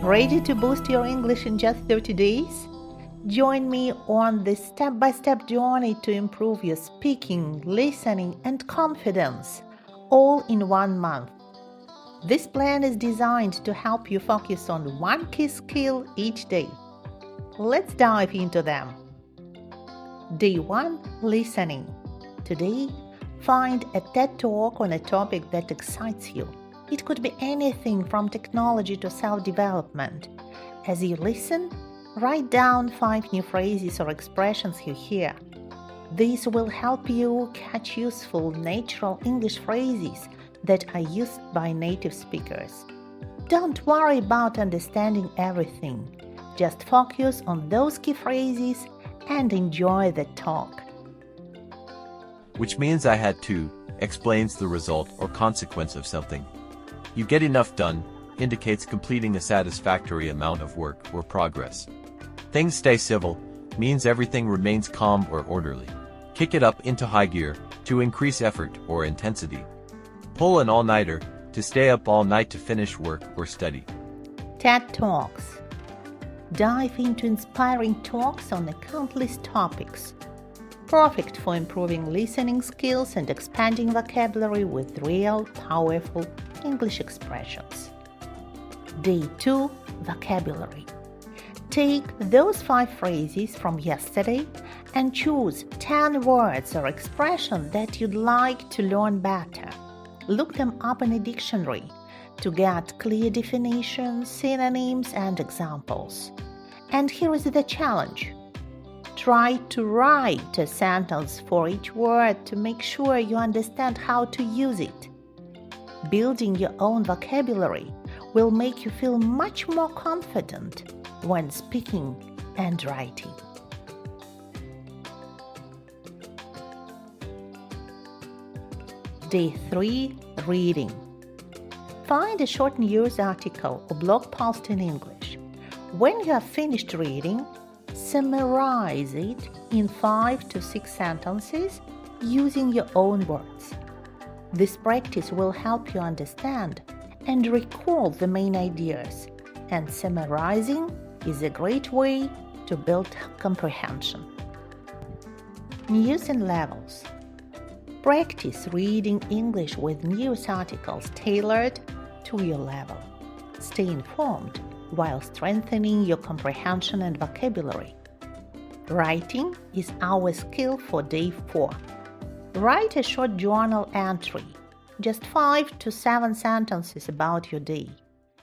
Ready to boost your English in just 30 days? Join me on this step-by-step journey to improve your speaking, listening, and confidence, all in 1 month. This plan is designed to help you focus on one key skill each day. Let's dive into them. Day 1. Listening. Today, find a TED Talk on a topic that excites you. It could be anything from technology to self-development. As you listen, write down 5 new phrases or expressions you hear. This will help you catch useful, natural English phrases that are used by native speakers. Don't worry about understanding everything. Just focus on those key phrases and enjoy the talk. Which means I had to, explains the result or consequence of something. You get enough done, indicates completing a satisfactory amount of work or progress. Things stay civil, means everything remains calm or orderly. Kick it up into high gear, to increase effort or intensity. Pull an all-nighter, to stay up all night to finish work or study. TED Talks. Dive into inspiring talks on countless topics. Perfect for improving listening skills and expanding vocabulary with real, powerful English expressions. Day 2. Vocabulary. Take those 5 phrases from yesterday and choose 10 words or expressions that you'd like to learn better. Look them up in a dictionary to get clear definitions, synonyms, and examples. And here is the challenge. Try to write a sentence for each word to make sure you understand how to use it. Building your own vocabulary will make you feel much more confident when speaking and writing. Day 3. Reading. Find a short news article or blog post in English. When you have finished reading, summarize it in 5 to 6 sentences using your own words. This practice will help you understand and recall the main ideas, and summarizing is a great way to build comprehension. News and levels. Practice reading English with news articles tailored to your level. Stay informed while strengthening your comprehension and vocabulary. Writing is our skill for day 4. Write a short journal entry, just 5 to 7 sentences about your day.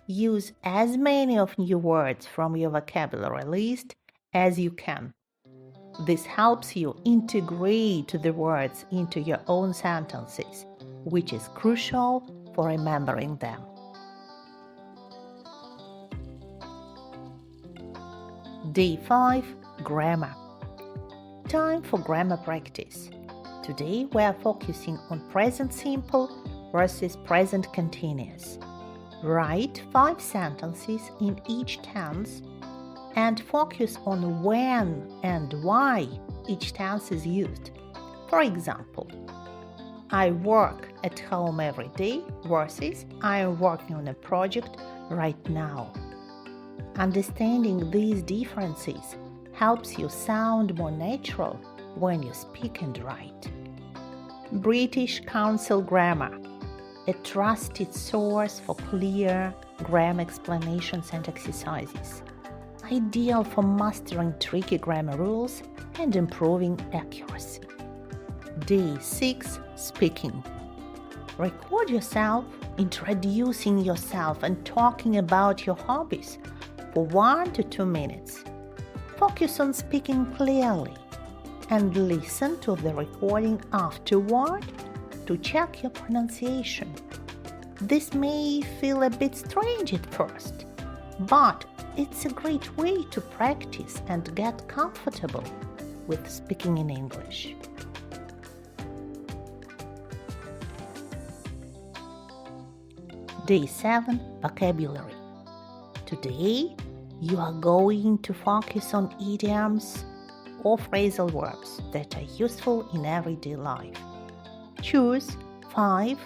Use as many of new words from your vocabulary list as you can. This helps you integrate the words into your own sentences, which is crucial for remembering them. Day 5. Grammar. Time for grammar practice. Today we are focusing on present simple versus present continuous. Write 5 sentences in each tense and focus on when and why each tense is used. For example, I work at home every day versus I am working on a project right now. Understanding these differences helps you sound more natural when you speak and write. British Council Grammar, a trusted source for clear grammar explanations and exercises. Ideal for mastering tricky grammar rules and improving accuracy. Day 6. Speaking. Record yourself introducing yourself and talking about your hobbies for 1 to 2 minutes. Focus on speaking clearly and listen to the recording afterward to check your pronunciation. This may feel a bit strange at first, but it's a great way to practice and get comfortable with speaking in English. Day 7. Vocabulary. Today, you are going to focus on idioms or phrasal verbs that are useful in everyday life. Choose 5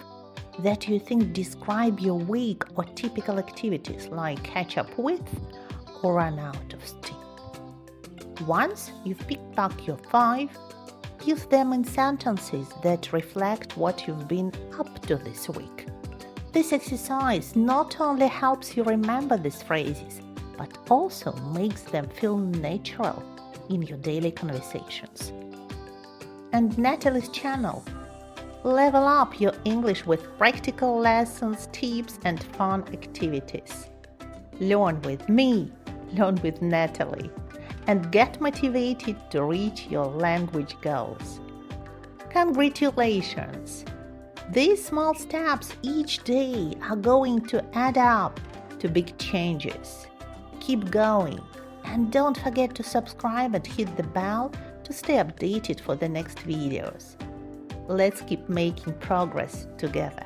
that you think describe your week or typical activities like catch up with or run out of steam. Once you've picked back your 5, use them in sentences that reflect what you've been up to this week. This exercise not only helps you remember these phrases, but also makes them feel natural in your daily conversations. And Natalie's channel. Level up your English with practical lessons, tips, and fun activities. Learn with me, learn with Natalie, and get motivated to reach your language goals. Congratulations! These small steps each day are going to add up to big changes. Keep going, and don't forget to subscribe and hit the bell to stay updated for the next videos. Let's keep making progress together.